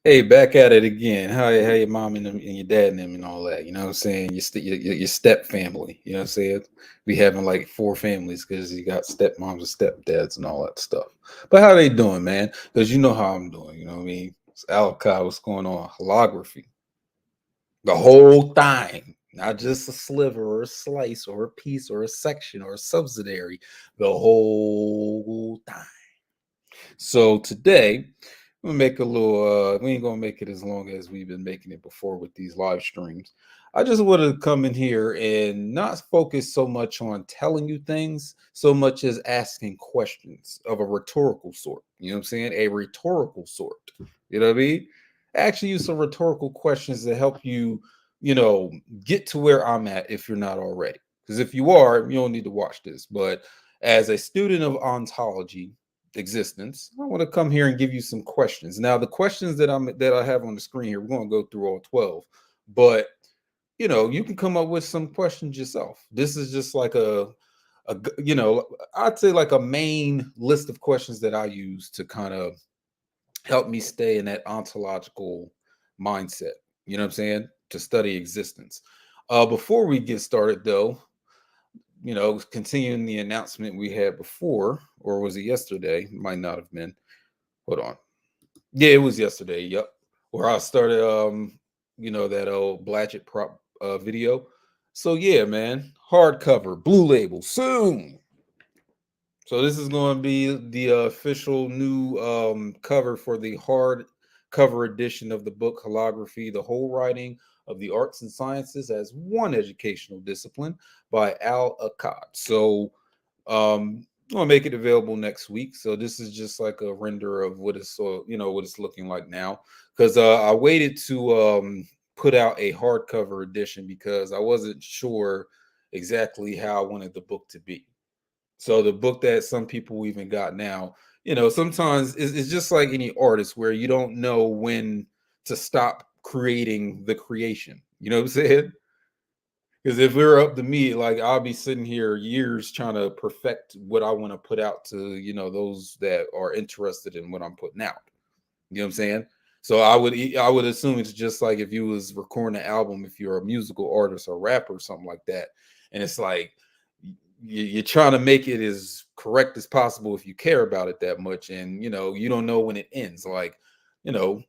Hey, back at it again. How your mom and, them, and your dad and them and all that. You know what I'm saying? Your step family. You know what I'm saying? We having like four families because you got stepmoms and stepdads and all that stuff. But how they doing, man? Because you know how I'm doing. You know what I mean? It's Al Achad, what's going on? Holography, the whole thing, not just a sliver or a slice or a piece or a section or a subsidiary. The whole thing. So today, we'll make a little we ain't gonna make it as long as we've been making it before with these live streams. I just wanted to come in here and not focus so much on telling you things, so much as asking questions of a rhetorical sort. You know what I'm saying? A rhetorical sort. You know what I mean? Actually use some rhetorical questions to help you, get to where I'm at if you're not already. Because if you are, you don't need to watch this. But as a student of ontology, existence, I want to come here and give you some questions. Now, the questions that I have on the screen here, we're going to go through all 12, but you can come up with some questions yourself. This is just like I'd say like a main list of questions that I use to kind of help me stay in that ontological mindset. You know what I'm saying? To study existence. Before we get started, though, continuing the announcement we had before, or was it yesterday? Might not have been. Hold on. Yeah, it was yesterday. Yep. Where I started, that old Blatchett prop video. So yeah, man, hardcover, blue label, soon. So this is going to be the official new cover for the hard cover edition of the book Holography, the whole writing of the arts and sciences as one educational discipline by Al Achad. So I'm gonna make it available next week. So this is just like a render of what it's what it's looking like now. Because I waited to put out a hardcover edition because I wasn't sure exactly how I wanted the book to be. So the book that some people even got now, sometimes it's just like any artist where you don't know when to stop creating the creation. You know what I'm saying? Because if it were up to me, like I'll be sitting here years trying to perfect what I want to put out to, those that are interested in what I'm putting out. You know what I'm saying? So I would assume it's just like if you was recording an album, if you're a musical artist or rapper or something like that, and it's like you're trying to make it as correct as possible if you care about it that much, and you don't know when it ends. Like, you know,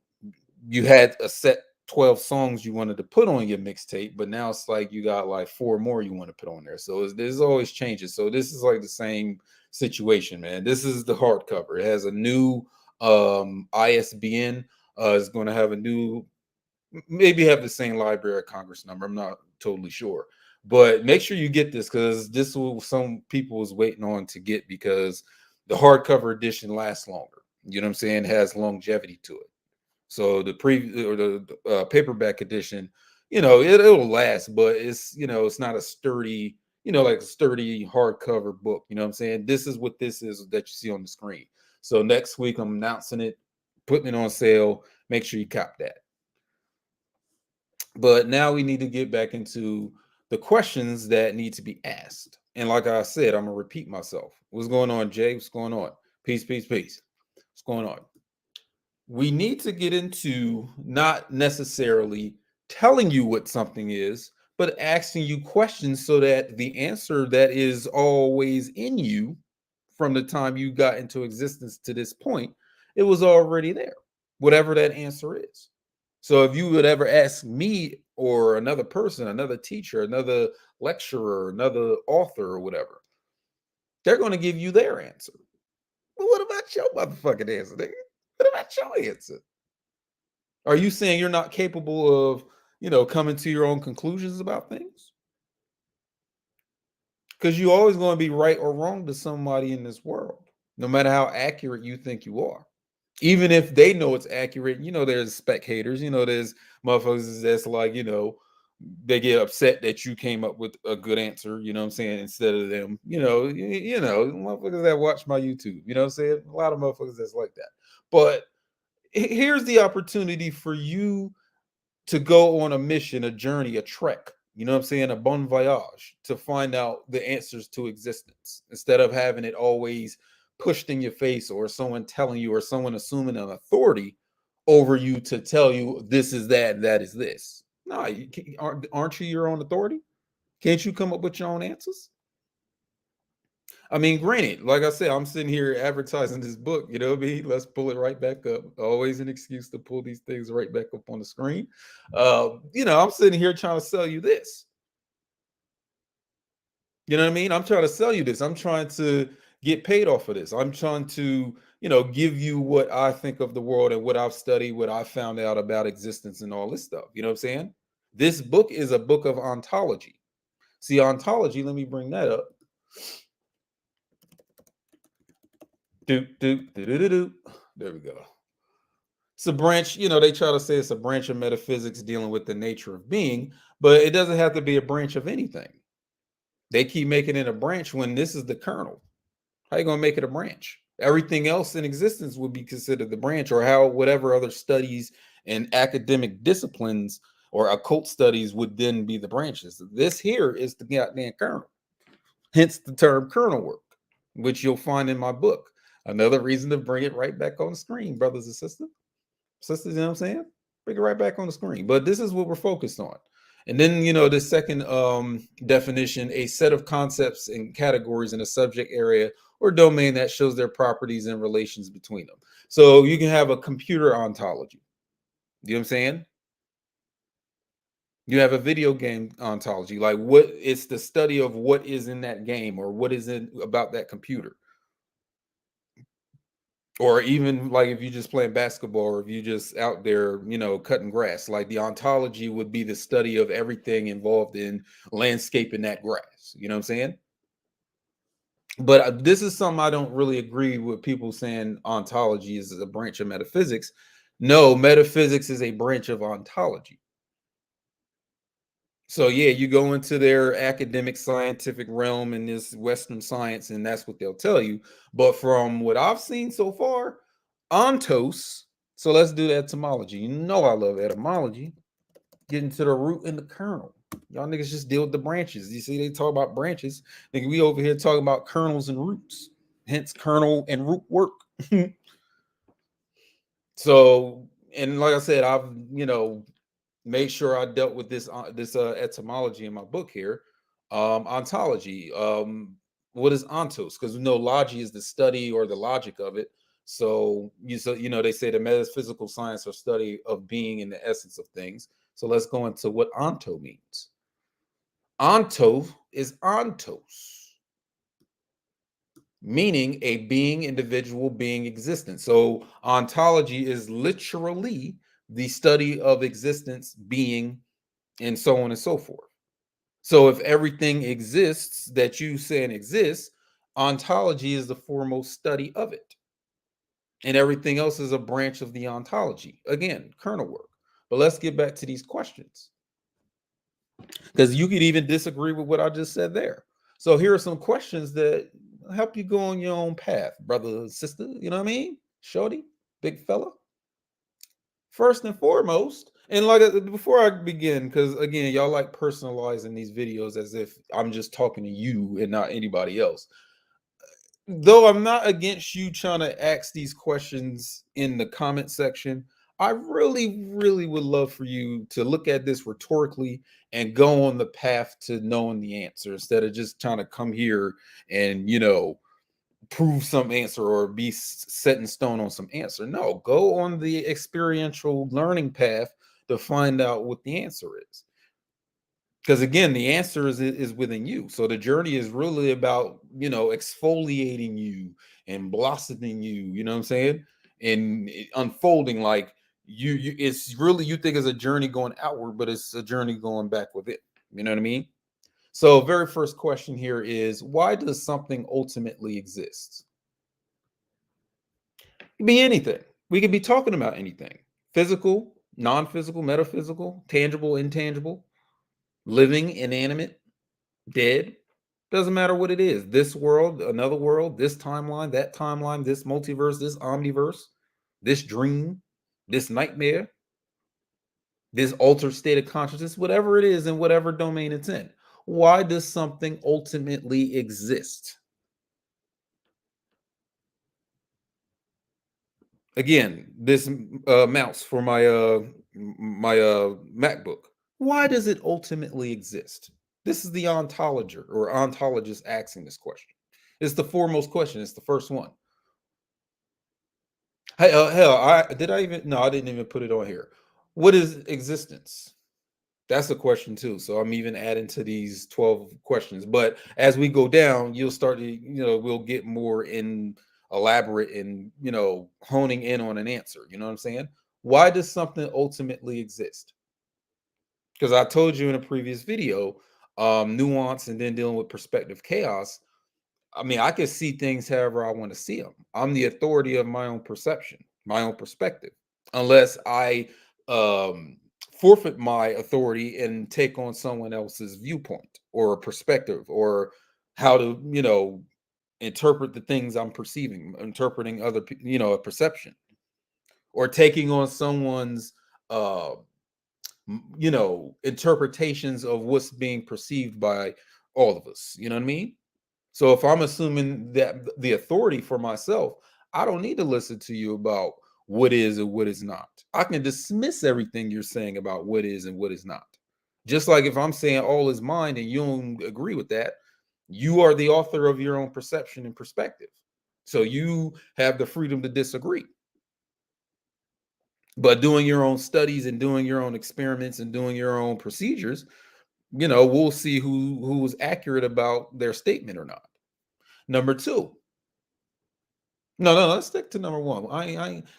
you had a set 12 songs you wanted to put on your mixtape, but now it's like you got like four more you want to put on there. So there's always changes. So this is like the same situation, man. This is the hardcover. It has a new ISBN. It's going to have a new, maybe have the same Library of Congress number. I'm not totally sure. But make sure you get this because this will some people was waiting on to get because the hardcover edition lasts longer. You know what I'm saying? It has longevity to it. So the paperback edition, it'll last, but it's not a sturdy, like a sturdy hardcover book. You know what I'm saying? This is what this is that you see on the screen. So next week I'm announcing it, putting it on sale. Make sure you cop that. But now we need to get back into the questions that need to be asked. And like I said, I'm gonna repeat myself. What's going on, Jay? What's going on? Peace, peace, peace. What's going on? We need to get into not necessarily telling you what something is, but asking you questions so that the answer that is always in you from the time you got into existence to this point, it was already there, whatever that answer is. So if you would ever ask me or another person, another teacher, another lecturer, another author, or whatever, they're going to give you their answer. But what about your motherfucking answer, nigga? What about your answer? Are you saying you're not capable of, coming to your own conclusions about things? Because you're always going to be right or wrong to somebody in this world, no matter how accurate you think you are. Even if they know it's accurate, there's spectators, there's motherfuckers that's like, they get upset that you came up with a good answer, you know what I'm saying, instead of them, motherfuckers that watch my YouTube, you know what I'm saying? A lot of motherfuckers that's like that. But here's the opportunity for you to go on a mission, a journey, a trek, you know what I'm saying, a bon voyage to find out the answers to existence instead of having it always pushed in your face or someone telling you or someone assuming an authority over you to tell you this is that and that is this. No, aren't you your own authority? Can't you come up with your own answers? I mean, granted, like I said, I'm sitting here advertising this book. You know what I mean? Let's pull it right back up. Always an excuse to pull these things right back up on the screen. I'm sitting here trying to sell you this. You know what I mean? I'm trying to sell you this. I'm trying to get paid off of this. I'm trying to, give you what I think of the world and what I've studied, what I found out about existence and all this stuff. You know what I'm saying? This book is a book of ontology. See, ontology, let me bring that up. There we go. It's a branch, they try to say it's a branch of metaphysics dealing with the nature of being, but it doesn't have to be a branch of anything. They keep making it a branch when this is the kernel. How you going to make it a branch? Everything else in existence would be considered the branch, or how whatever other studies and academic disciplines or occult studies would then be the branches. This here is the goddamn kernel. Hence the term kernel work, which you'll find in my book. Another reason to bring it right back on the screen, brothers and sisters. Sisters, you know what I'm saying? Bring it right back on the screen. But this is what we're focused on. And then, the second definition, a set of concepts and categories in a subject area or domain that shows their properties and relations between them. So you can have a computer ontology. You know what I'm saying? You have a video game ontology, like what it's the study of what is in that game or what is in about that computer. Or even like if you're just playing basketball or if you just out there, cutting grass, like the ontology would be the study of everything involved in landscaping that grass. You know what I'm saying? But this is something I don't really agree with people saying ontology is a branch of metaphysics. No, metaphysics is a branch of ontology. So yeah, you go into their academic scientific realm in this Western science, and that's what they'll tell you. But from what I've seen so far, ontos. So let's do the etymology. You know I love etymology. Getting to the root and the kernel. Y'all niggas just deal with the branches. You see, they talk about branches. Nigga, we over here talking about kernels and roots. Hence, kernel and root work. So, and like I said, I've made sure I dealt with this etymology in my book here. Ontology. What is ontos? Because we know logy is the study or the logic of it. So they say the metaphysical science or study of being in the essence of things. So let's go into what onto means. Onto is ontos, meaning a being, individual, being, existence. So ontology is literally the study of existence, being, and so on and so forth. So if everything exists that you saying exists, ontology is the foremost study of it. And everything else is a branch of the ontology. Again, kernel work. But let's get back to these questions. Because you could even disagree with what I just said there. So here are some questions that help you go on your own path, brother, sister. You know what I mean? Shorty, big fella. First and foremost, and like before I begin, because again, y'all like personalizing these videos as if I'm just talking to you and not anybody else. Though I'm not against you trying to ask these questions in the comment section, I really, really would love for you to look at this rhetorically and go on the path to knowing the answer instead of just trying to come here and, prove some answer or be set in stone on some answer. No, go on the experiential learning path to find out what the answer is. Because again, the answer is within you. So the journey is really about, exfoliating you and blossoming you, you know what I'm saying? And unfolding like you it's really, you think it's a journey going outward, but it's a journey going back with it. You know what I mean? So very first question here is, why does something ultimately exist? It could be anything. We could be talking about anything. Physical, non-physical, metaphysical, tangible, intangible, living, inanimate, dead. Doesn't matter what it is. This world, another world, this timeline, that timeline, this multiverse, this omniverse, this dream, this nightmare, this altered state of consciousness, whatever it is in whatever domain it's in. Why does something ultimately exist? Again, this mouse for my MacBook. Why does it ultimately exist? This is the ontologer or ontologist asking this question. It's the foremost question. It's the first one. Hey, hell, I didn't even put it on here. What is existence? That's a question too. So I'm even adding to these 12 questions. But as we go down, you'll start to, we'll get more in elaborate and, honing in on an answer. You know what I'm saying? Why does something ultimately exist? Because I told you in a previous video, nuance and then dealing with perspective chaos. I mean, I can see things however I want to see them. I'm the authority of my own perception, my own perspective, unless I forfeit my authority and take on someone else's viewpoint or perspective or how to, interpret the things I'm perceiving, interpreting a perception, or taking on someone's, uh, interpretations of what's being perceived by all of us. You know what I mean? So if I'm assuming that the authority for myself, I don't need to listen to you about what is and what is not. I can dismiss everything you're saying about what is and what is not. Just like if I'm saying all is mind and you don't agree with that, you are the author of your own perception and perspective. So you have the freedom to disagree. But doing your own studies and doing your own experiments and doing your own procedures, we'll see who was accurate about their statement or not. Number two, no, let's stick to number one.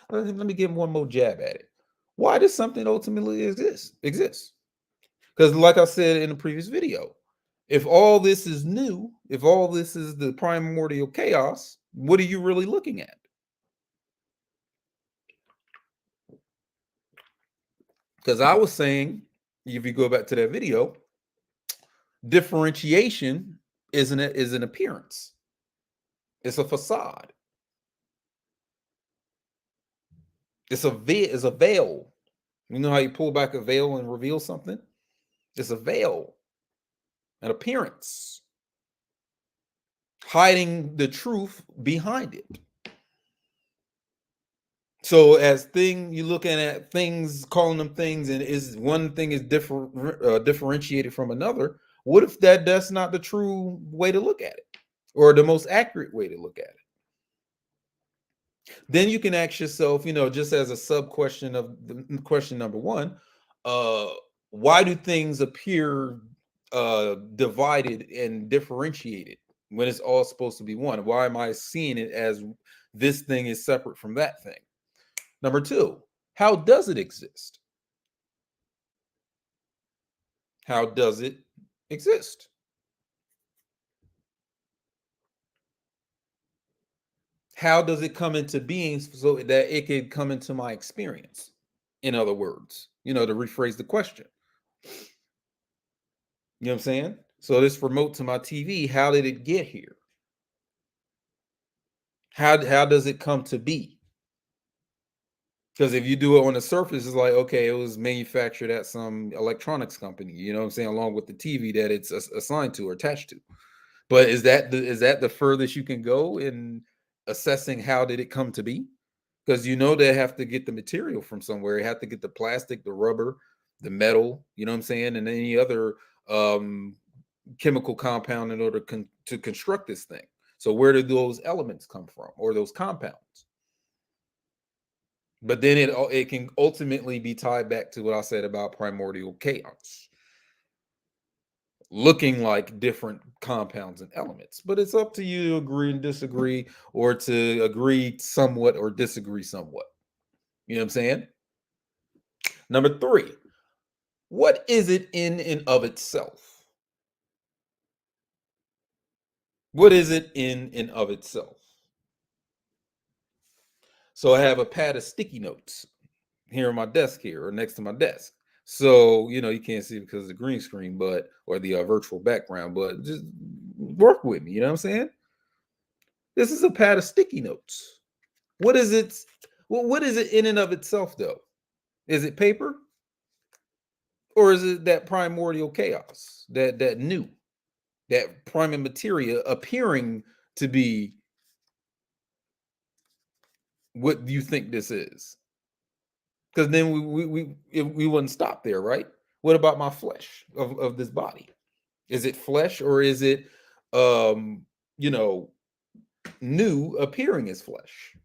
Let me give one more jab at it. Why does something ultimately exist? Because, like I said in the previous video, if all this is new, if all this is the primordial chaos, what are you really looking at? Because I was saying, if you go back to that video, differentiation is an appearance. It's a facade. It's a veil. You know how you pull back a veil and reveal something? It's a veil, an appearance, hiding the truth behind it. So as you're looking at things, calling them things, and is one thing is differentiated from another. What if that's not the true way to look at it, or the most accurate way to look at it? Then you can ask yourself, just as a sub question of the question number one, uh, why do things appear divided and differentiated when it's all supposed to be one? Why am I seeing it as this thing is separate from that thing? Number two, how does it exist? How does it exist? How does it come into being so that it can come into my experience? In other words, to rephrase the question. You know what I'm saying? So this remote to my TV, how did it get here? How does it come to be? Because if you do it on the surface, it's like, okay, it was manufactured at some electronics company, you know what I'm saying, along with the TV that it's assigned to or attached to. But is that the furthest you can go in assessing how did it come to be? Because they have to get the material from somewhere. They have to get the plastic, the rubber, the metal, you know what I'm saying, and any other um chemical compound in order to construct this thing. So where do those elements come from, or those compounds? But then it can ultimately be tied back to what I said about primordial chaos, looking like different compounds and elements. But it's up to you to agree and disagree, or to agree somewhat or disagree somewhat. You know what I'm saying? Number three, what is it in and of itself? What is it in and of itself? So I have a pad of sticky notes here on my desk here, or next to my desk. So, you can't see it because of the green screen, or the virtual background, but just work with me. You know what I'm saying? This is a pad of sticky notes. What is it? Well, what is it in and of itself, though? Is it paper, or is it that primordial chaos, that new, that prima materia appearing to be what do you think this is? Because then we wouldn't stop there, right? What about my flesh of this body? Is it flesh, or is it um you know new appearing as flesh?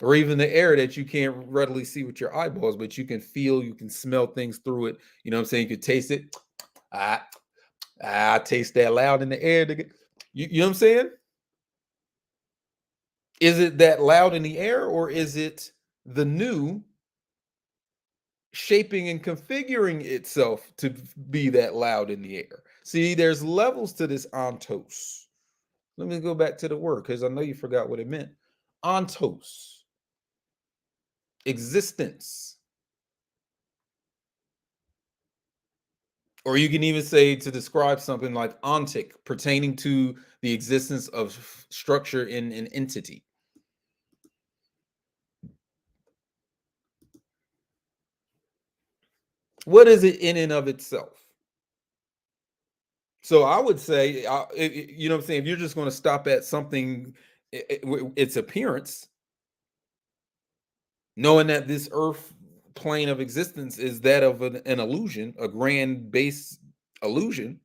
Or even the air that you can't readily see with your eyeballs, but you can feel, you can smell things through it. You know what I'm saying? You can taste it. I I taste that loud in the air. You know what I'm saying? Is it that loud in the air, or is it the new shaping and configuring itself to be that loud in the air? See, there's levels to this ontos. Let me go back to the word because I know you forgot what it meant. Ontos, existence. Or you can even say, to describe something, like ontic, pertaining to the existence of structure in an entity. What is it in and of itself? So I would say, you know what I'm saying, if you're just going to stop at something, its appearance, knowing that this earth plane of existence is that of an illusion, a grand base illusion,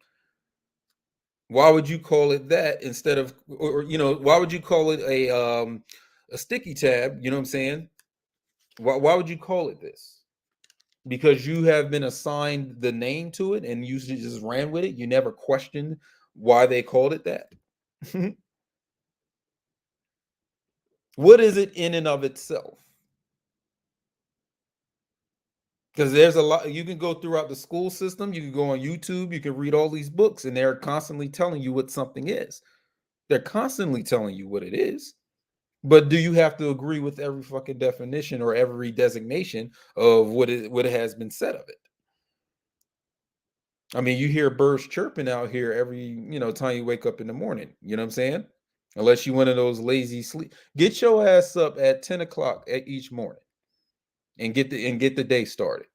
why would you call it that instead of, or why would you call it a sticky tab? You know what I'm saying? Why would you call it this? Because you have been assigned the name to it and you just ran with it. You never questioned why they called it that. What is it in and of itself? Because there's a lot, you can go throughout the school system, you can go on YouTube, you can read all these books, and they're constantly telling you what something is. They're constantly telling you what it is. But do you have to agree with every fucking definition or every designation of what it has been said of it? I mean, you hear birds chirping out here every, time you wake up in the morning. You know what I'm saying? Unless you one of those lazy sleep. Get your ass up at 10 o'clock at each morning and get the day started.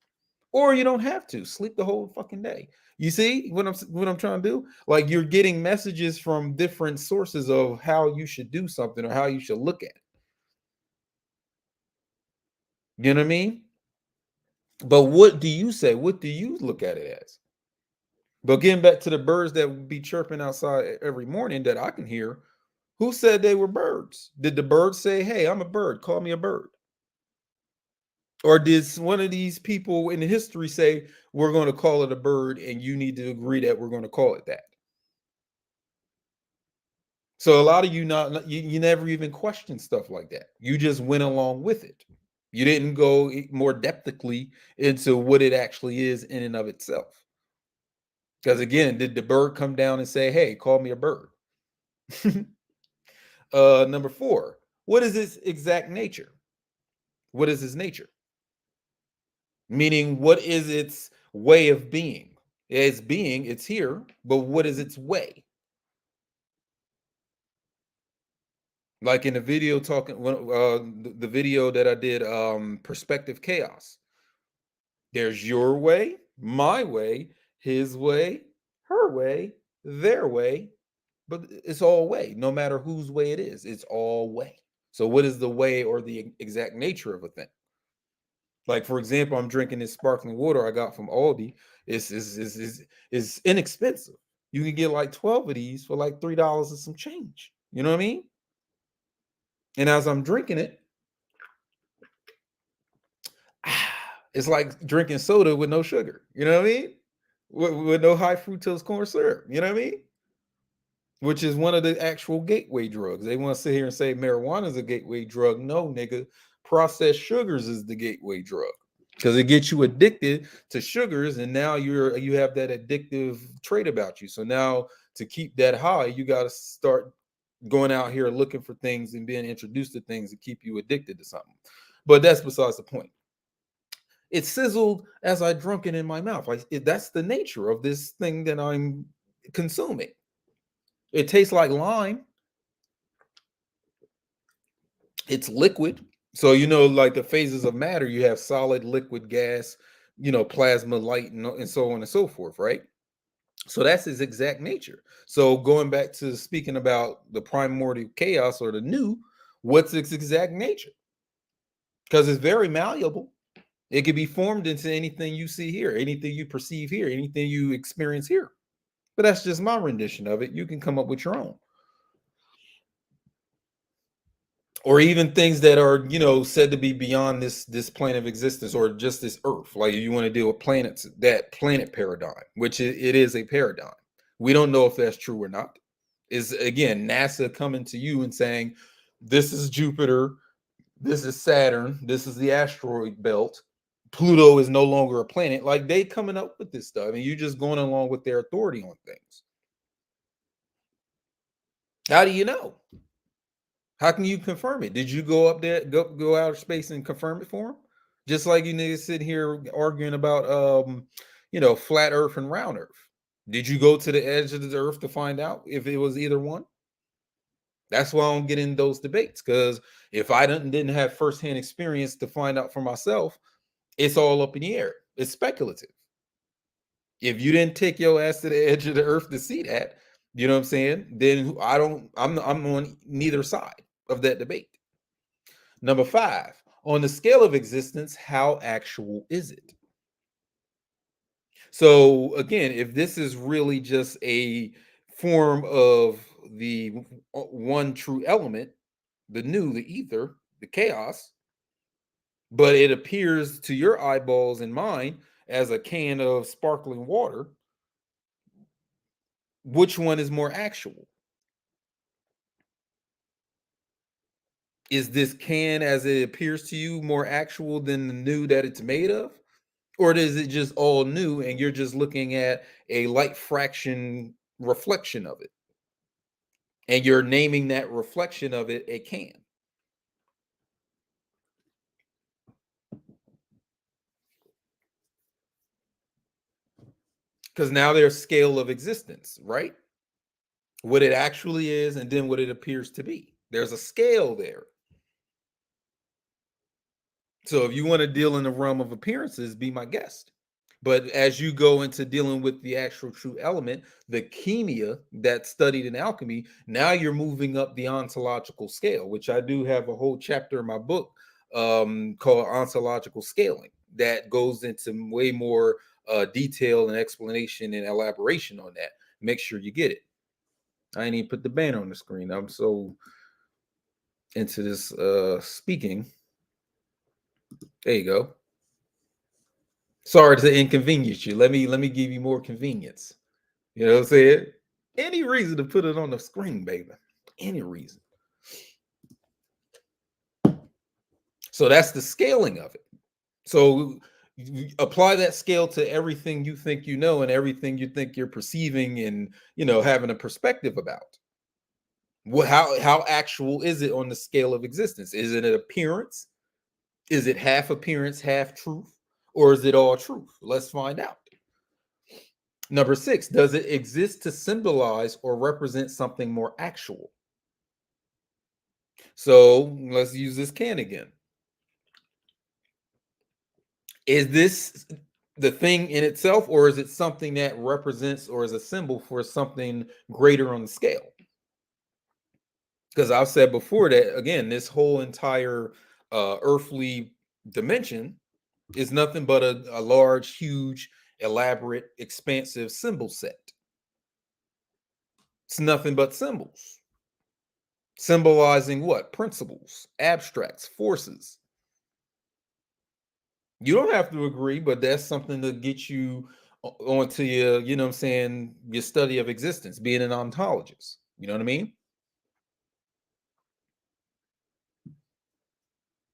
Or you don't have to sleep the whole fucking day. You see what I'm trying to do? Like, you're getting messages from different sources of how you should do something or how you should look at it. You know what I mean? But what do you say? What do you look at it as? But getting back to the birds that would be chirping outside every morning that I can hear, who said they were birds? Did the bird say, "Hey, I'm a bird, call me a bird"? Or did one of these people in history say, "We're going to call it a bird and you need to agree that we're going to call it that"? So a lot of you you never even questioned stuff like that. You just went along with it. You didn't go more depthically into what it actually is in and of itself. Because again, did the bird come down and say, "Hey, call me a bird"? Number 4, what is its exact nature? What is its nature? Meaning, what is its way of being? It's being, it's here, but what is its way? Like in the video talking, the video that I did, perspective chaos. There's your way, my way, his way, her way, their way, but it's all way. No matter whose way it is, it's all way. So, what is the way or the exact nature of a thing? Like, for example, I'm drinking this sparkling water I got from Aldi. It's inexpensive. You can get like 12 of these for like $3 and some change. You know what I mean? And as I'm drinking it, it's like drinking soda with no sugar. You know what I mean? With no high fructose corn syrup. You know what I mean? Which is one of the actual gateway drugs. They want to sit here and say marijuana is a gateway drug. No, nigga. Processed sugars is the gateway drug because it gets you addicted to sugars, and now you have that addictive trait about you. So now, to keep that high, you got to start going out here looking for things and being introduced to things that keep you addicted to something. But that's besides the point. It sizzled as I drunk it in my mouth. That's the nature of this thing that I'm consuming. It tastes like lime. It's liquid. So, like the phases of matter, you have solid, liquid, gas, plasma, light, and so on and so forth, right? So that's its exact nature. So going back to speaking about the primordial chaos or the new, what's its exact nature? because it's very malleable. It can be formed into anything you see here, anything you perceive here, anything you experience here. But that's just my rendition of it. You can come up with your own. Or even things that are, said to be beyond this plane of existence, or just this earth. Like you want to deal with planets, that planet paradigm, which it is a paradigm. We don't know if that's true or not. Is again NASA coming to you and saying, this is Jupiter, this is Saturn, this is the asteroid belt, Pluto is no longer a planet. Like they coming up with this stuff, and you just going along with their authority on things. How do you know? How can you confirm it? Did you go up there, go outer space and confirm it for him? Just like you niggas sitting here arguing about flat Earth and round Earth. Did you go to the edge of the Earth to find out if it was either one? That's why I don't get in those debates, because if I didn't have firsthand experience to find out for myself, it's all up in the air. It's speculative. If you didn't take your ass to the edge of the Earth to see that, you know what I'm saying? Then I'm on neither side of that debate. Number 5, on the scale of existence, how actual is it? So again, if this is really just a form of the one true element, the new, the ether, the chaos, but it appears to your eyeballs and mine as a can of sparkling water, which one is more actual? Is this can as it appears to you more actual than the new that it's made of? Or is it just all new and you're just looking at a light fraction reflection of it? And you're naming that reflection of it a can. Because now there's scale of existence, right? What it actually is and then what it appears to be. There's a scale there. So if you want to deal in the realm of appearances, be my guest. But as you go into dealing with the actual true element, the chemia that's studied in alchemy, now you're moving up the ontological scale, which I do have a whole chapter in my book called Ontological Scaling that goes into way more detail and explanation and elaboration on that. Make sure you get it. I ain't even put the banner on the screen. I'm so into this speaking. There you go. Sorry to inconvenience you. Let me give you more convenience. You know what I'm saying? Any reason to put it on the screen, baby. Any reason. So that's the scaling of it. So you apply that scale to everything you think you know and everything you think you're perceiving and having a perspective about. How actual is it on the scale of existence? Is it an appearance? Is it half appearance, half truth? Or is it all truth? Let's find out. Number 6, does it exist to symbolize or represent something more actual? So let's use this can again. Is this the thing in itself, or is it something that represents or is a symbol for something greater on the scale? Because I've said before that, again, this whole entire earthly dimension is nothing but a large, huge, elaborate, expansive symbol set. It's nothing but symbols. Symbolizing what? Principles, abstracts, forces. You don't have to agree, but that's something to get you onto your, what I'm saying, your study of existence, being an ontologist. You know what I mean?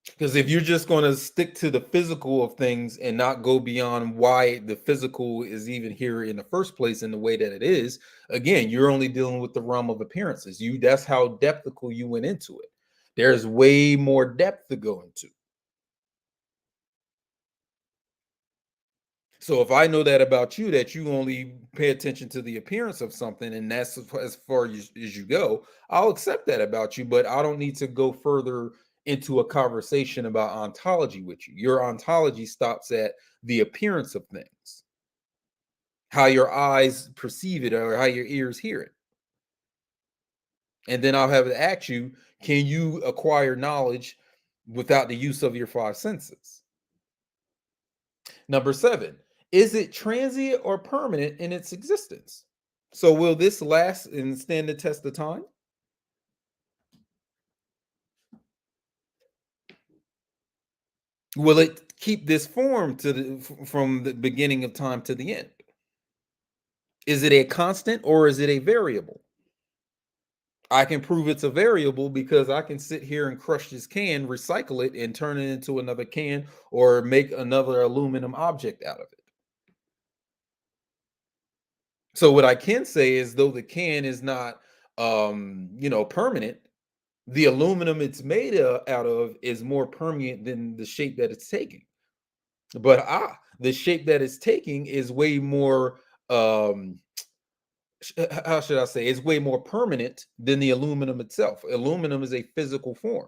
Because if you're just going to stick to the physical of things and not go beyond why the physical is even here in the first place in the way that it is, again, you're only dealing with the realm of appearances. That's how depthical you went into it. There's way more depth to go into. So if I know that about you, that you only pay attention to the appearance of something, and that's as far as you go, I'll accept that about you, but I don't need to go further into a conversation about ontology with you. Your ontology stops at the appearance of things, how your eyes perceive it or how your ears hear it. And then I'll have to ask you, can you acquire knowledge without the use of your five senses. Number seven, is it transient or permanent in its existence? So will this last and stand the test of time? Will it keep this form from the beginning of time to the end? Is it a constant or is it a variable? I can prove it's a variable because I can sit here and crush this can, recycle it, and turn it into another can or make another aluminum object out of it. So what I can say is, though the can is not permanent, the aluminum it's made out of is more permanent than the shape that it's taking. But the shape that it's taking is way more how should I say? It's way more permanent than the aluminum itself. Aluminum is a physical form.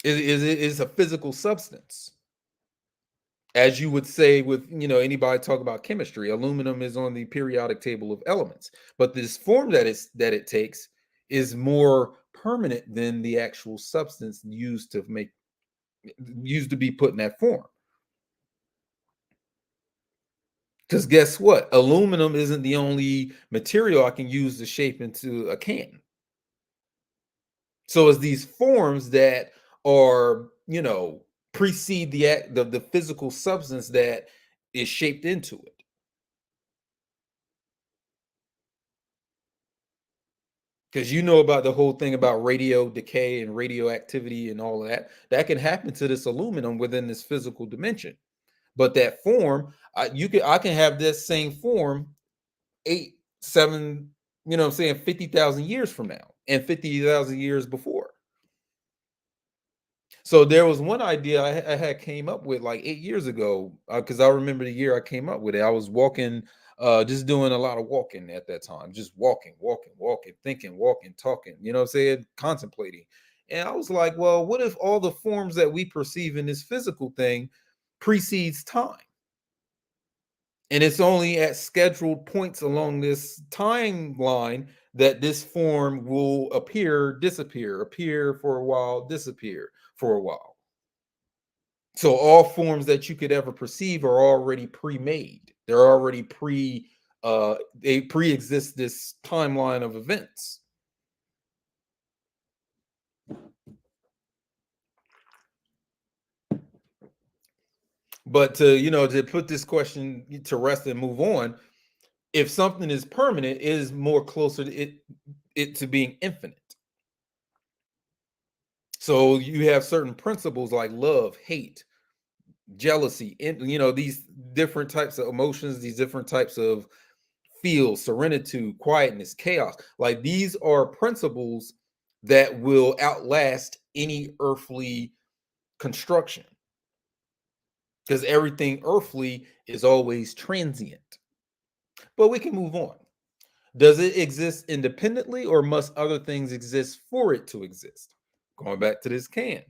It is a physical substance. As you would say with, anybody talk about chemistry, aluminum is on the periodic table of elements, but this form that it takes is more permanent than the actual substance used to be put in that form. Because guess what? Aluminum isn't the only material I can use to shape into a can. So it's these forms that are, precede the physical substance that is shaped into it. Because you know about the whole thing about radio decay and radioactivity and all of that. That can happen to this aluminum within this physical dimension. But that form, I can have this same form 8, 7, 50,000 years from now and 50,000 years before. So there was one idea I had came up with like 8 years ago, because I remember the year I came up with it. I was walking, just doing a lot of walking at that time, just walking, thinking, walking, talking, what I'm saying, contemplating. And I was like, well, what if all the forms that we perceive in this physical thing precedes time? And it's only at scheduled points along this timeline that this form will appear, disappear, appear for a while, disappear for a while. So all forms that you could ever perceive are already pre-made. They're already they pre-exist this timeline of events. But to put this question to rest and move on, if something is permanent, it is more closer to it to being infinite. So you have certain principles like love, hate, jealousy, and these different types of emotions, these different types of feel, serenity, quietness, chaos. Like these are principles that will outlast any earthly construction, because everything earthly is always transient. But we can move on. Does it exist independently or must other things exist for it to exist? Going back to this can.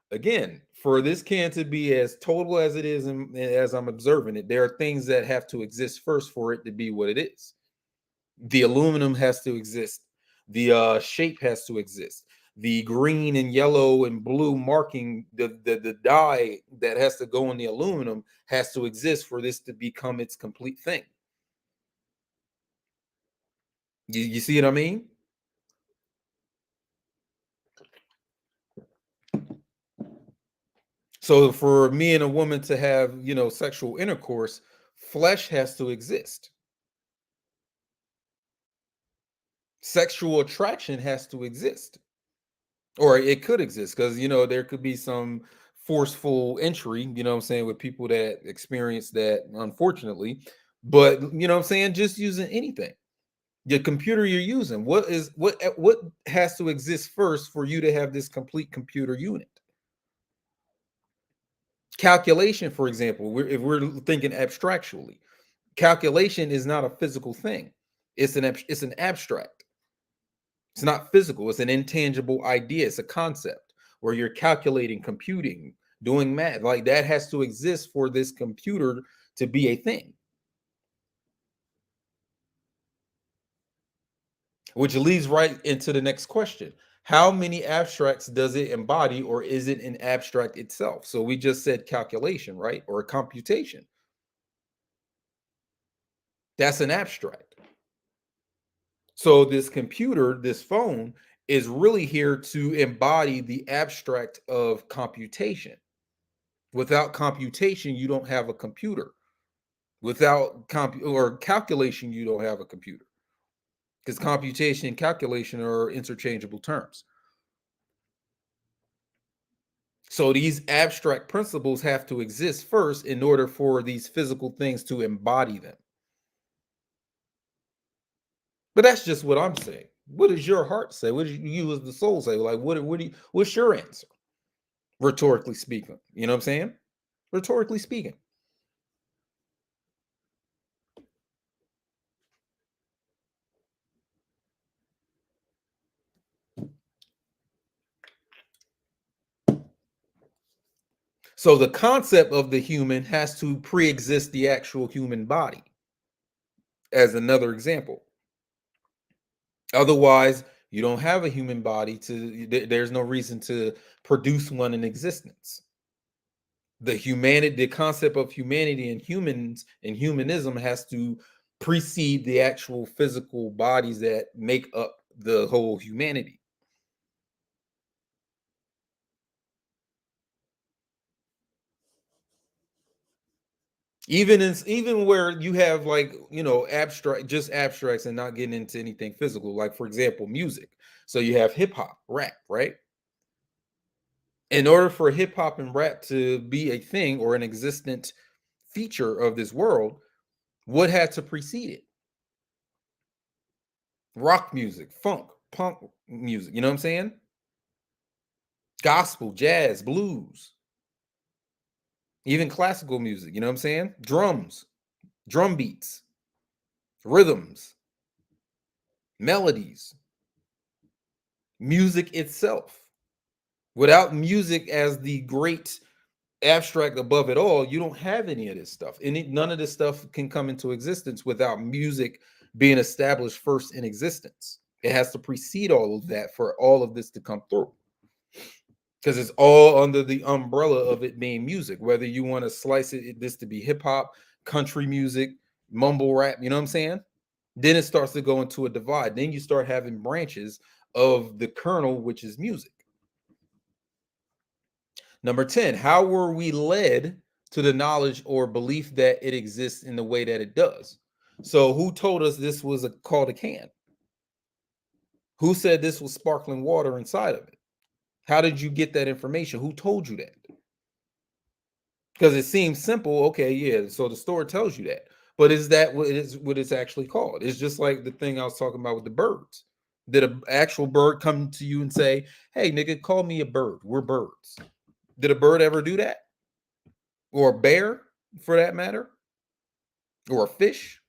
Again, for this can to be as total as it is and as I'm observing it, there are things that have to exist first for it to be what it is. The aluminum has to exist. The shape has to exist. The green and yellow and blue marking, the dye that has to go in the aluminum has to exist for this to become its complete thing. You see what I mean? So for me and a woman to have, sexual intercourse, flesh has to exist. Sexual attraction has to exist. Or it could exist because there could be some forceful entry, what I'm saying, with people that experience that, unfortunately. But what I'm saying, just using anything. The computer you're using, what has to exist first for you to have this complete computer unit? Calculation, for example, if we're thinking abstractually, calculation is not a physical thing. It's an abstract. It's not physical. It's an intangible idea. It's a concept where you're calculating, computing, doing math. Like that has to exist for this computer to be a thing. Which leads right into the next question. How many abstracts does it embody, or is it an abstract itself? So we just said calculation, right? Or computation. That's an abstract. So this computer, this phone, is really here to embody the abstract of computation. Without computation, you don't have a computer. Without calculation, you don't have a computer. Because computation and calculation are interchangeable terms. So these abstract principles have to exist first in order for these physical things to embody them. But that's just what I'm saying. What does your heart say? What do you as the soul say? Like, what's your answer? Rhetorically speaking. You know what I'm saying? Rhetorically speaking. So the concept of the human has to pre-exist the actual human body, as another example. Otherwise, you don't have a human body there's no reason to produce one in existence. The concept of humanity and humans and humanism has to precede the actual physical bodies that make up the whole humanity. Even where you have, like, abstracts and not getting into anything physical, like for example music. So you have hip hop, rap, right? In order for hip hop and rap to be a thing or an existent feature of this world, what had to precede it? Rock music, funk, punk music, you know what I'm saying? Gospel, jazz, blues, even classical music, you know what I'm saying? Drums, drum beats, rhythms, melodies, music itself. Without music as the great abstract above it all, you don't have any of this stuff. None of this stuff can come into existence without music being established first in existence. It has to precede all of that for all of this to come through. Because it's all under the umbrella of it being music, whether you want to slice this to be hip hop, country music, mumble rap, you know what I'm saying? Then it starts to go into a divide. Then you start having branches of the kernel, which is music. Number 10, how were we led to the knowledge or belief that it exists in the way that it does? So who told us this was called a can? Who said this was sparkling water inside of it? How did you get that information? Who told you that? Because it seems simple. Okay, yeah. So the store tells you that. But is that what it's actually called? It's just like the thing I was talking about with the birds. Did an actual bird come to you and say, "Hey, nigga, call me a bird. We're birds"? Did a bird ever do that? Or a bear, for that matter? Or a fish?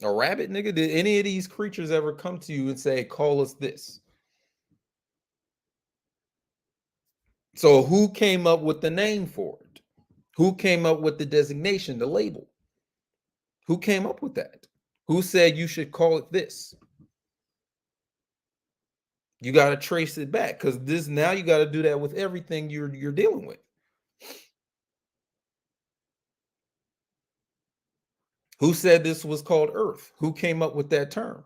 A rabbit, nigga? Did any of these creatures ever come to you and say, "Call us this"? So who came up with the name for it? Who came up with the designation, the label? Who came up with that? Who said you should call it this? You got to trace it back, because this now you got to do that with everything you're dealing with. Who said this was called Earth? Who came up with that term?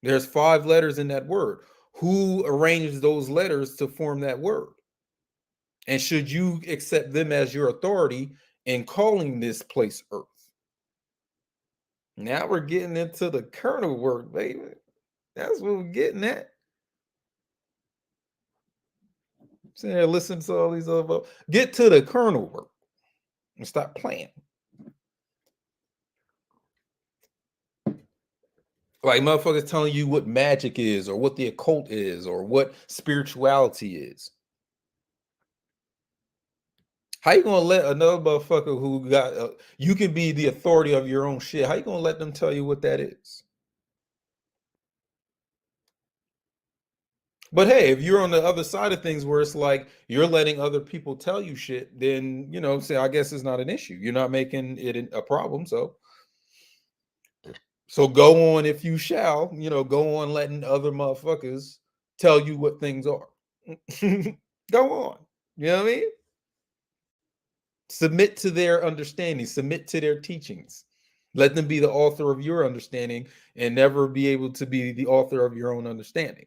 There's 5 letters in that word. Who arranged those letters to form that word? And should you accept them as your authority in calling this place Earth? Now we're getting into the kernel work, baby. That's what we're getting at. Sitting there listening to all these other get to the kernel work and stop playing. Like motherfuckers telling you what magic is, or what the occult is, or what spirituality is. How you gonna let another motherfucker who got you can be the authority of your own shit? How you gonna let them tell you what that is? But hey, if you're on the other side of things where it's like you're letting other people tell you shit, then say I guess it's not an issue. You're not making it a problem. So So go on if you shall, go on letting other motherfuckers tell you what things are. Go on. You know what I mean? Submit to their understanding, submit to their teachings. Let them be the author of your understanding and never be able to be the author of your own understanding.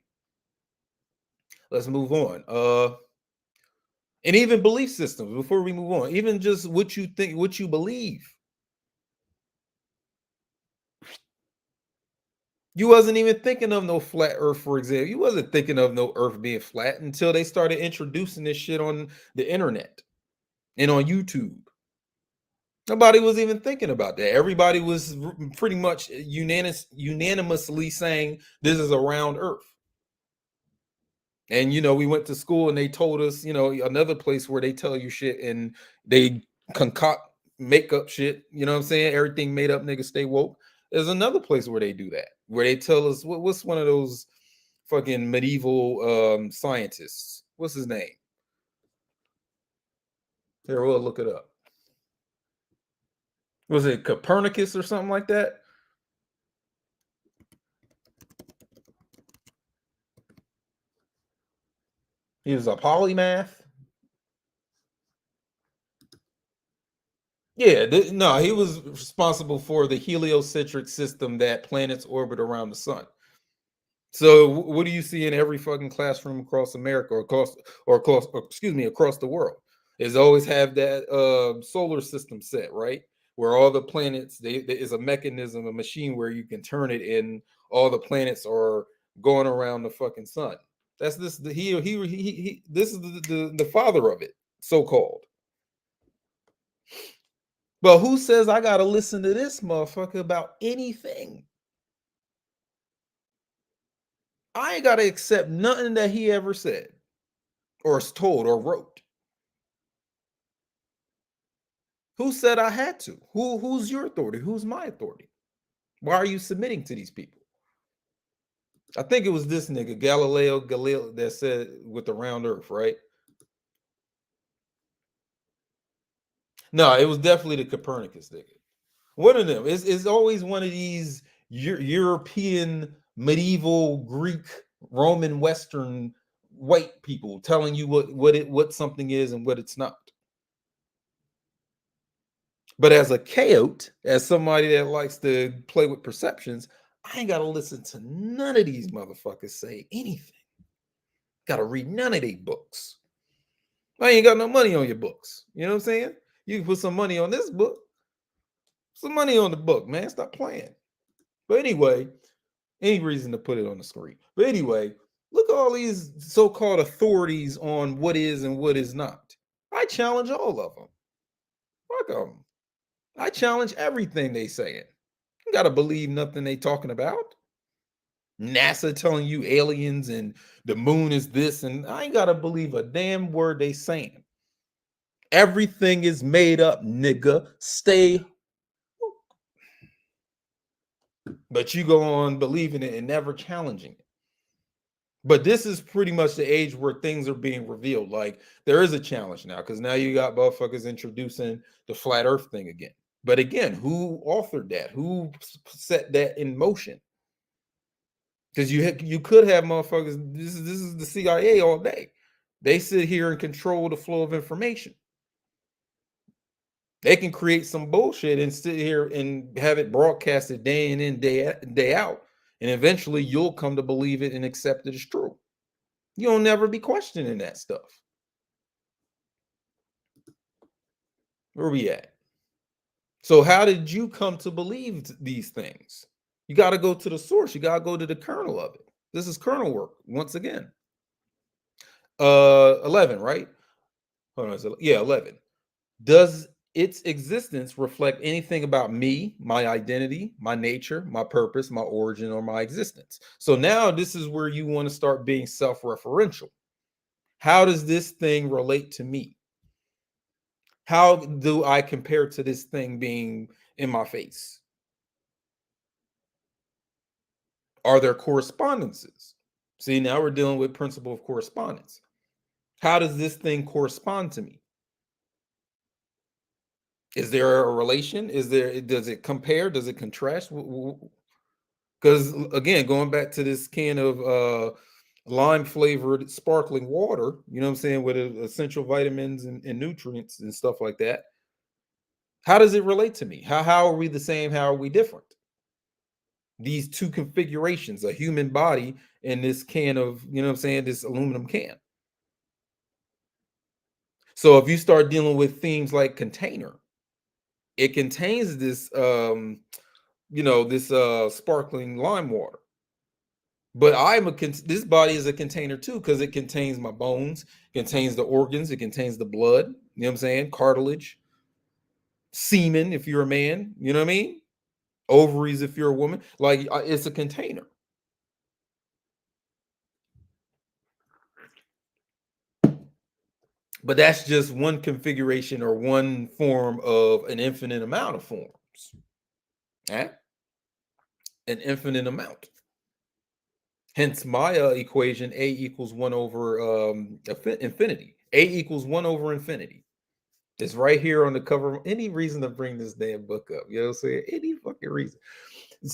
Let's move on. And even belief systems, before we move on, even just what you think, what you believe. You wasn't even thinking of no flat earth, for example. You wasn't thinking of no earth being flat until they started introducing this shit on the internet and on YouTube. Nobody was even thinking about that. Everybody was pretty much unanimously saying this is a round earth. And we went to school and they told us, another place where they tell you shit and they concoct make up shit, you know what I'm saying? Everything made up, niggas stay woke. There's another place where they do that, where they tell us what's one of those fucking medieval scientists. What's his name? Here, we'll look it up. Was it Copernicus or something like that? He was a polymath. Yeah, no, he was responsible for the heliocentric system that planets orbit around the sun. So what do you see in every fucking classroom across America across the world? Is always have that solar system set, right? Where all the planets, there is a mechanism, a machine where you can turn it and all the planets are going around the fucking sun. That's this this is the father of it, so called. But who says I gotta listen to this motherfucker about anything? I ain't gotta accept nothing that he ever said or is told or wrote. Who said I had to? Who's your authority? Who's my authority? Why are you submitting to these people? I think it was this nigga, Galileo Galilei, that said with the round earth, right? No, it was definitely the Copernicus nigga. One of them. It's always one of these European, medieval, Greek, Roman, Western white people telling you what something is and what it's not. But as a chaot, as somebody that likes to play with perceptions, I ain't got to listen to none of these motherfuckers say anything. Got to read none of their books. I ain't got no money on your books. You know what I'm saying? You can put some money on this book, some money on the book, man. Stop playing. But anyway, any reason to put it on the screen. But anyway, look at all these so-called authorities on what is and what is not. I challenge all of them. Fuck them. I challenge everything they saying. You gotta believe nothing they talking about. NASA telling you aliens and the moon is this, and I ain't gotta believe a damn word they saying. Everything is made up, nigga. Stay. But you go on believing it and never challenging it. But this is pretty much the age where things are being revealed. Like there is a challenge now because now you got motherfuckers introducing the flat earth thing again. But again, who authored that? Who set that in motion? Because you could have motherfuckers. This is the CIA all day. They sit here and control the flow of information. They can create some bullshit and sit here and have it broadcasted day in and day out, and eventually you'll come to believe it and accept it as true. You'll never be questioning that stuff. Where we at? So how did you come to believe these things? You got to go to the source. You got to go to the kernel of it. This is kernel work once again. 11, right? Hold on. Yeah, 11. Does its existence reflect anything about me, my identity, my nature, my purpose, my origin, or my existence? So now this is where you want to start being self-referential. How does this thing relate to me? How do I compare to this thing being in my face? Are there correspondences? See, now we're dealing with principle of correspondence. How does this thing correspond to me? Is there a relation? Does it compare? Does it contrast? Because again, going back to this can of lime flavored sparkling water, you know what I'm saying, with essential vitamins and nutrients and stuff like that. How does it relate to me? How are we the same? How are we different? These two configurations, a human body and this can of, you know what I'm saying, this aluminum can. So if you start dealing with themes like container, it contains this this sparkling lime water. But this body is a container too, because it contains my bones, contains the organs, it contains the blood, you know what I'm saying? Cartilage, semen if you're a man, you know what I mean? Ovaries if you're a woman. Like it's a container. But that's just one configuration or one form of an infinite amount of forms. Eh? An infinite amount. Hence my equation, A equals 1 over infinity. A equals 1 over infinity. It's right here on the cover. Any reason to bring this damn book up? You know what I'm saying? Any fucking reason.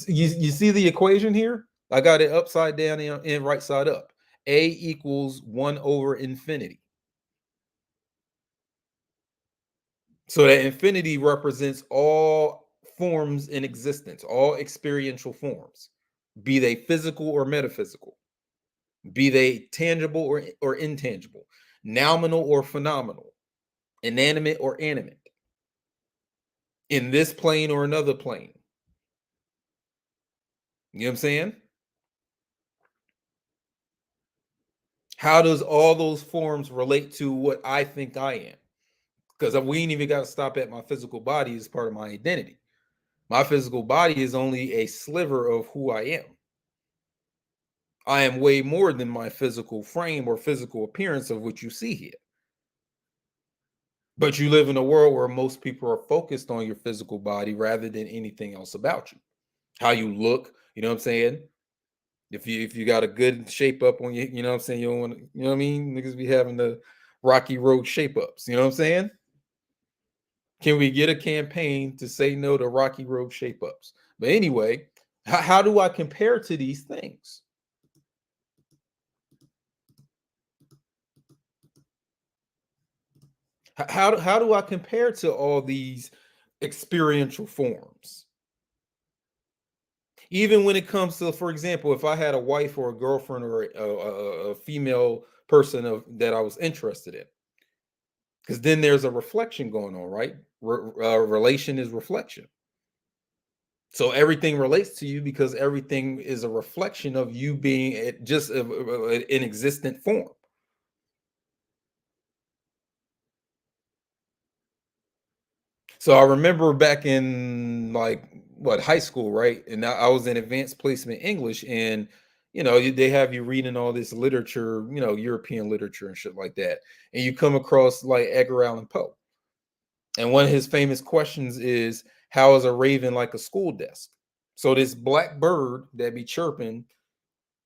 You see the equation here? I got it upside down and right side up. A equals 1 over infinity. So that infinity represents all forms in existence, all experiential forms, be they physical or metaphysical, be they tangible or intangible, nominal or phenomenal, inanimate or animate, in this plane or another plane. You know what I'm saying? How does all those forms relate to what I think I am? Because we ain't even got to stop at my physical body as part of my identity. My physical body is only a sliver of who I am. I am way more than my physical frame or physical appearance of what you see here. But you live in a world where most people are focused on your physical body rather than anything else about you. How you look, you know what I'm saying? If you got a good shape up on you know what I'm saying? You don't want to, you know what I mean? Niggas be having the Rocky Road shape ups, you know what I'm saying? Can we get a campaign to say no to Rocky Road shape ups? But anyway, how do I compare to these things? How do I compare to all these experiential forms? Even when it comes to, for example, if I had a wife or a girlfriend or a female person that I was interested in, because then there's a reflection going on, right? Relation is reflection. So everything relates to you because everything is a reflection of you being just an existent form. So I remember back in like what high school, right? And I was in advanced placement English, and they have you reading all this literature, European literature and shit like that, and you come across like Edgar Allan Poe, and one of his famous questions is, "How is a raven like a school desk?" So this black bird that be chirping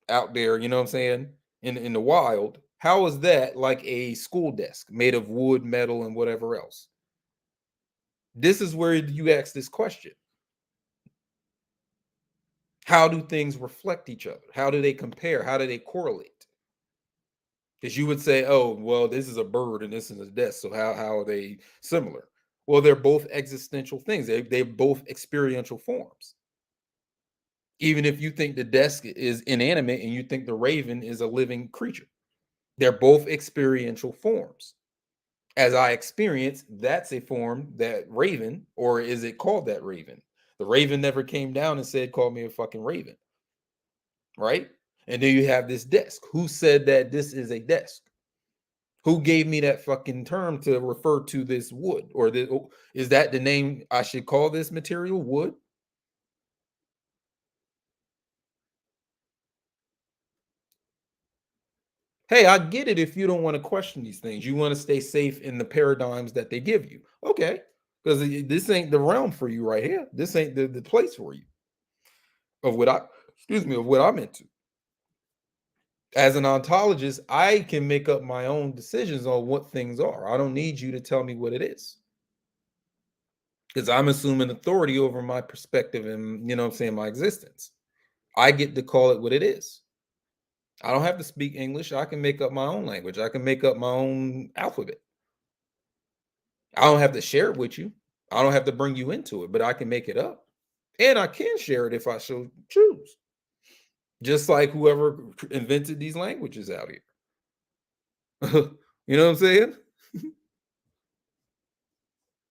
out there, you know what I'm saying, in the wild, how is that like a school desk made of wood, metal, and whatever else? This is where you ask this question. How do things reflect each other? How do they compare? How do they correlate? Because you would say, oh, well, this is a bird and this is a desk. So how are they similar? Well, they're both existential things. They're both experiential forms. Even if you think the desk is inanimate and you think the raven is a living creature, they're both experiential forms. As I experience, that's a form, that raven, or is it called that raven? The raven never came down and said, call me a fucking raven. Right? And then you have this desk. Who said that this is a desk? Who gave me that fucking term to refer to this wood? Or is that the name I should call this material, wood? Hey, I get it if you don't want to question these things. You want to stay safe in the paradigms that they give you. Okay. Because this ain't the realm for you right here. This ain't the place for you of what of what I'm into. As an ontologist, I can make up my own decisions on what things are. I don't need you to tell me what it is. Because I'm assuming authority over my perspective and, you know what I'm saying, my existence. I get to call it what it is. I don't have to speak English. I can make up my own language. I can make up my own alphabet. I don't have to share it with you. I don't have to bring you into it, but I can make it up. And I can share it if I so choose. Just like whoever invented these languages out here. You know what I'm saying?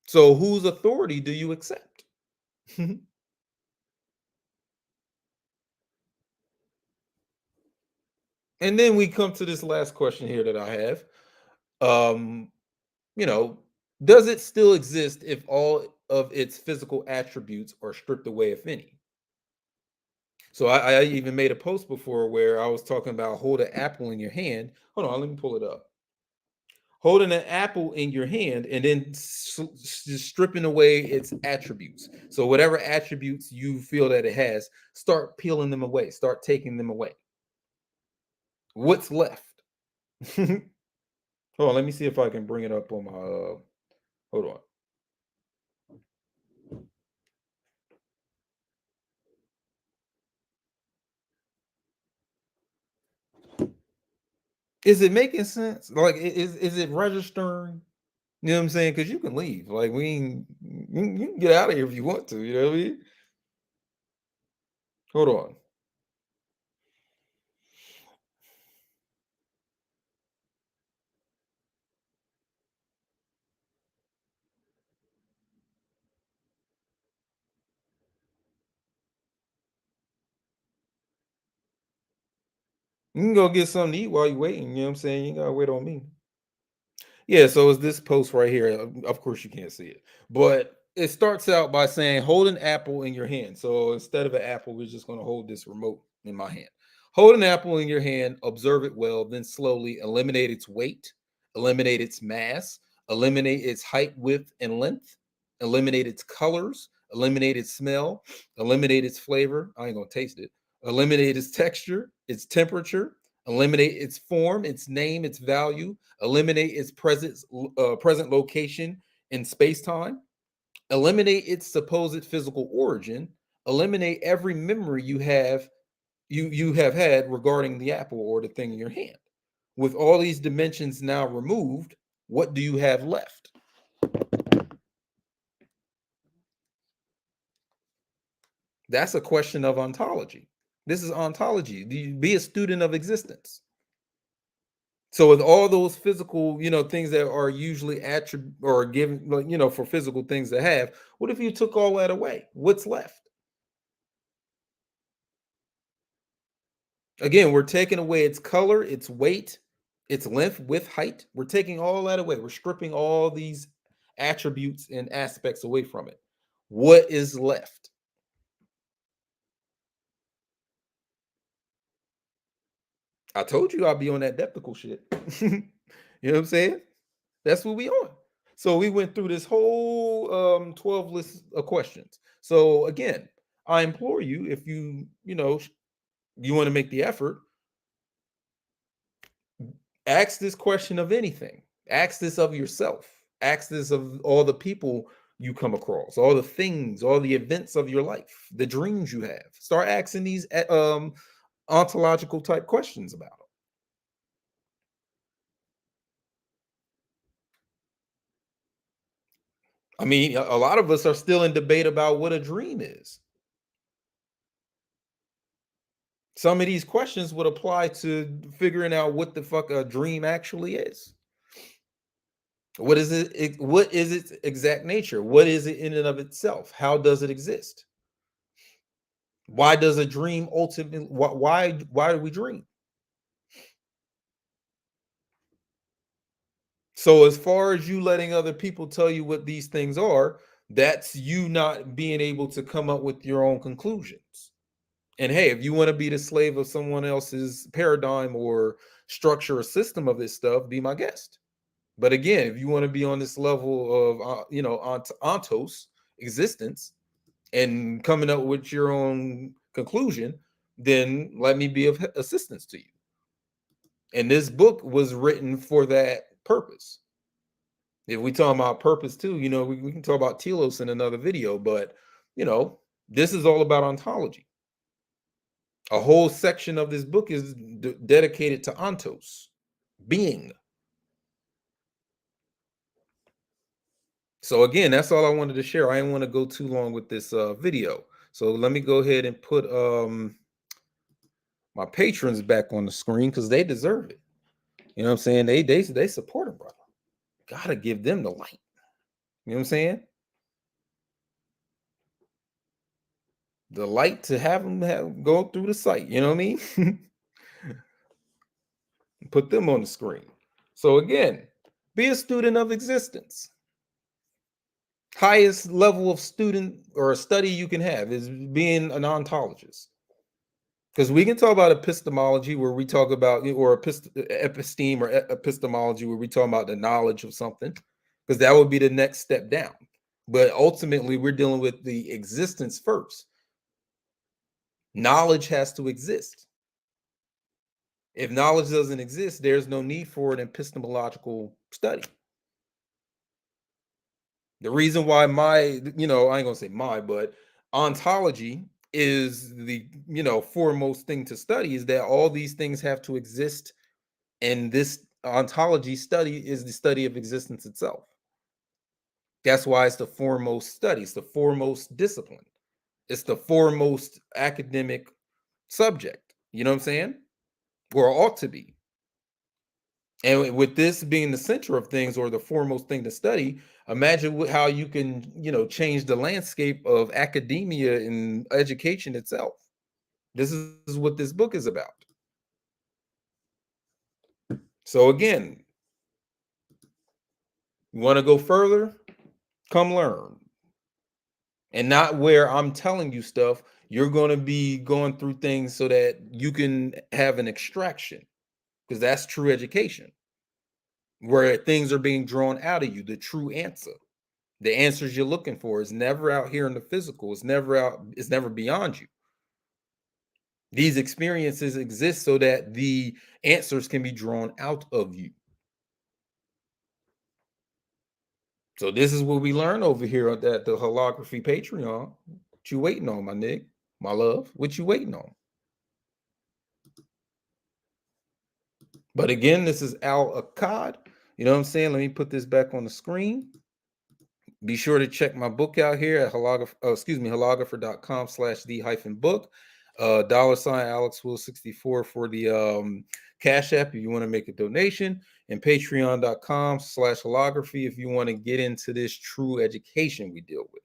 So whose authority do you accept? And then we come to this last question here that I have. Um, you know, does it still exist if all of its physical attributes are stripped away, if any? So I even made a post before where I was talking about hold an apple in your hand. Hold on, let me pull it up. Holding an apple in your hand and then just stripping away its attributes. So whatever attributes you feel that it has, start peeling them away, start taking them away. What's left? Hold on, let me see if I can bring it up on my hold on. Is it making sense? Like is it registering? You know what I'm saying? Because you can leave. Like you can get out of here if you want to, you know what I mean? Hold on. You can go get something to eat while you're waiting. You know what I'm saying? You ain't gotta wait on me. Yeah, so it's this post right here. Of course, you can't see it, but it starts out by saying, hold an apple in your hand. So instead of an apple, we're just going to hold this remote in my hand. Hold an apple in your hand, observe it well, then slowly eliminate its weight, eliminate its mass, eliminate its height, width, and length, eliminate its colors, eliminate its smell, eliminate its flavor. I ain't going to taste it. Eliminate its texture, its temperature, eliminate its form, its name, its value, eliminate its present location in space-time, eliminate its supposed physical origin, eliminate every memory you have had regarding the apple or the thing in your hand. With all these dimensions now removed, what do you have left? That's a question of ontology. This is ontology. Be a student of existence. So with all those physical, things that are usually attribute or given, like, for physical things to have, what if you took all that away? What's left? Again, we're taking away its color, its weight, its length, width, height. We're taking all that away. We're stripping all these attributes and aspects away from it. What is left? I told you I'll be on that deptical shit. You know what I'm saying? That's what we on. So we went through this whole 12 list of questions. So again, I implore you, if you want to make the effort, ask this question of anything. Ask this of yourself. Ask this of all the people you come across, all the things, all the events of your life, the dreams you have. Start asking these ontological type questions about them. I mean, a lot of us are still in debate about what a dream is. Some of these questions would apply to figuring out what the fuck a dream actually is. What is it? What is its exact nature? What is it in and of itself? How does it exist? Why does a dream ultimately? Why do we dream? So, as far as you letting other people tell you what these things are, that's you not being able to come up with your own conclusions. And hey, if you want to be the slave of someone else's paradigm or structure or system of this stuff, be my guest. But again, if you want to be on this level of ontos existence and coming up with your own conclusion, then let me be of assistance to you. And this book was written for that purpose. If we talk about purpose too, we can talk about telos in another video, but this is all about ontology. A whole section of this book is dedicated to ontos, being. So again, that's all I wanted to share. I didn't want to go too long with this video. So let me go ahead and put my patrons back on the screen because they deserve it. You know what I'm saying? They support them, brother. Gotta give them the light. You know what I'm saying? The light to have them go through the site. You know what I mean? Put them on the screen. So again, be a student of existence. Highest level of student or study you can have is being an ontologist. Because we can talk about epistemology where we talk about, or episteme or epistemology where we talk about the knowledge of something, because that would be the next step down. But ultimately, we're dealing with the existence first. Knowledge has to exist. If knowledge doesn't exist, there's no need for an epistemological study. The reason why I ain't gonna say but ontology is the, foremost thing to study is that all these things have to exist. And this ontology study is the study of existence itself. That's why it's the foremost study. It's the foremost discipline. It's the foremost academic subject. You know what I'm saying? Or ought to be. And with this being the center of things or the foremost thing to study, imagine how you can, change the landscape of academia and education itself. This is what this book is about. So again, you want to go further? Come learn. And not where I'm telling you stuff. You're going to be going through things so that you can have an extraction, because that's true education, where things are being drawn out of you. The true answer, the answers you're looking for is never out here in the physical. It's never beyond you. These experiences exist so that the answers can be drawn out of you. So this is what we learn over here at the Wholography Patreon. What you waiting on, my nigga? My love, what you waiting on? But again, this is Al Achad. You know what I'm saying? Let me put this back on the screen. Be sure to check my book out here at holographer.com/the-book. $AlexWill64 for the Cashapp if you want to make a donation, and patreon.com/holography if you want to get into this true education we deal with.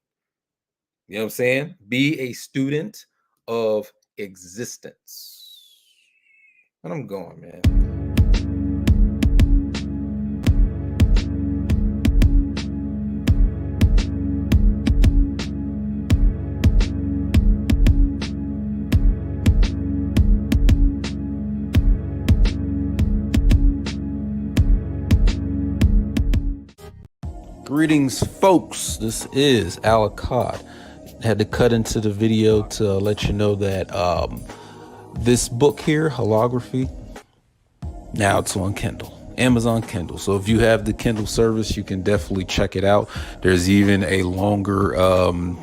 You know what I'm saying? Be a student of existence. And I'm going, man. Greetings, folks. This is Al Achad. Had to cut into the video to let you know that this book here, Wholography, now it's on Kindle, Amazon Kindle. So if you have the Kindle service, you can definitely check it out. There's even a longer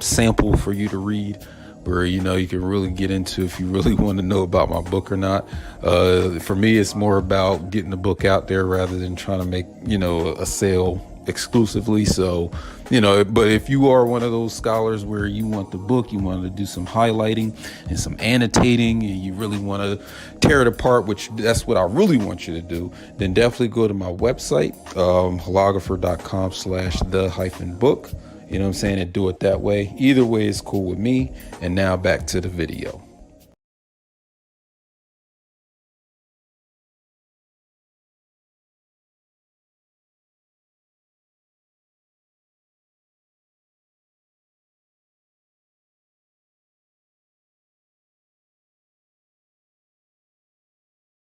sample for you to read, where you can really get into if you really want to know about my book or not. For me, it's more about getting the book out there rather than trying to make a sale exclusively. So but if you are one of those scholars where you want the book, you want to do some highlighting and some annotating, and you really want to tear it apart, which that's what I really want you to do, then definitely go to my website, holographer.com/the-book. You know what I'm saying? And do it that way. Either way is cool with me. And now back to the video.